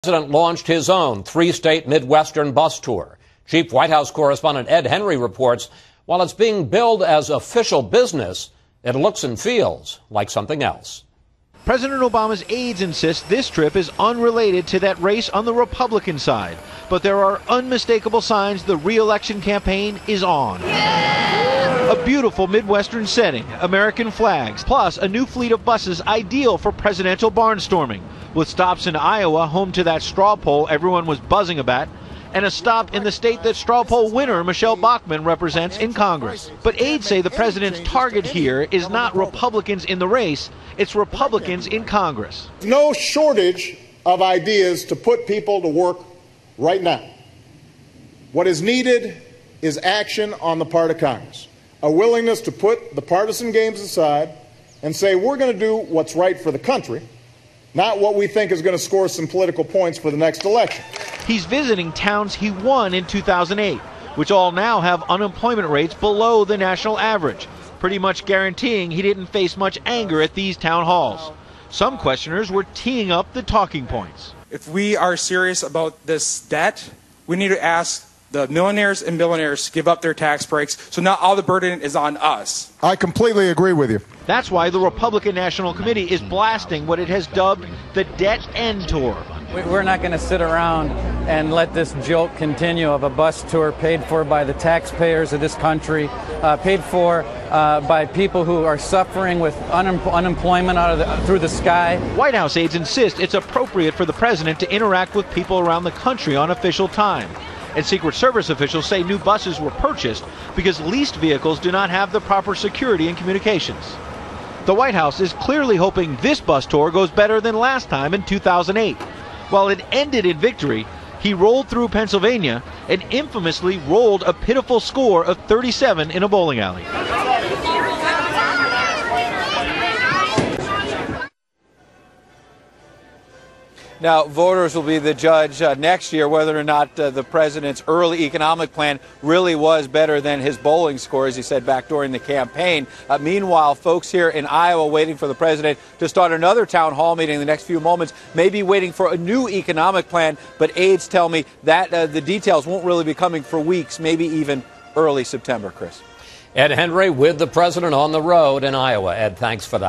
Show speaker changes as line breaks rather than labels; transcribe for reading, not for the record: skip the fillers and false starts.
The president launched his own three-state Midwestern bus tour. Chief White House correspondent Ed Henry reports, while it's being billed as official business, it looks and feels like something else.
President Obama's aides insist this trip is unrelated to that race on the Republican side, but there are unmistakable signs the re-election campaign is on. A beautiful Midwestern setting, American flags, plus a new fleet of buses ideal for presidential barnstorming, with stops in Iowa, home to that straw poll everyone was buzzing about, and a stop in the state that straw poll winner Michelle Bachmann represents in Congress. But aides say the president's target here is not Republicans in the race, it's Republicans in Congress.
No shortage of ideas to put people to work right now. What is needed is action on the part of Congress, a willingness to put the partisan games aside and say we're going to do what's right for the country, not what we think is going to score some political points for the next election.
He's visiting towns he won in 2008, which all now have unemployment rates below the national average, pretty much guaranteeing he didn't face much anger at these town halls. Some questioners were teeing up the talking points.
If we are serious about this debt, we need to ask the millionaires and billionaires to give up their tax breaks so not all the burden is on us.
I completely agree with you.
That's why the Republican National Committee is blasting what it has dubbed the Debt End Tour.
We're not going to sit around and let this joke continue of a bus tour paid for by the taxpayers of this country, paid for by people who are suffering with unemployment through the sky.
White House aides insist it's appropriate for the president to interact with people around the country on official time. And Secret Service officials say new buses were purchased because leased vehicles do not have the proper security and communications. The White House is clearly hoping this bus tour goes better than last time in 2008. While it ended in victory, he rolled through Pennsylvania and infamously rolled a pitiful score of 37 in a bowling alley.
Now, voters will be the judge next year whether or not the president's early economic plan really was better than his bowling score, as he said back during the campaign. Meanwhile, folks here in Iowa waiting for the president to start another town hall meeting in the next few moments, may be waiting for a new economic plan, but aides tell me that the details won't really be coming for weeks, maybe even early September, Chris.
Ed Henry with the president on the road in Iowa. Ed, thanks for that.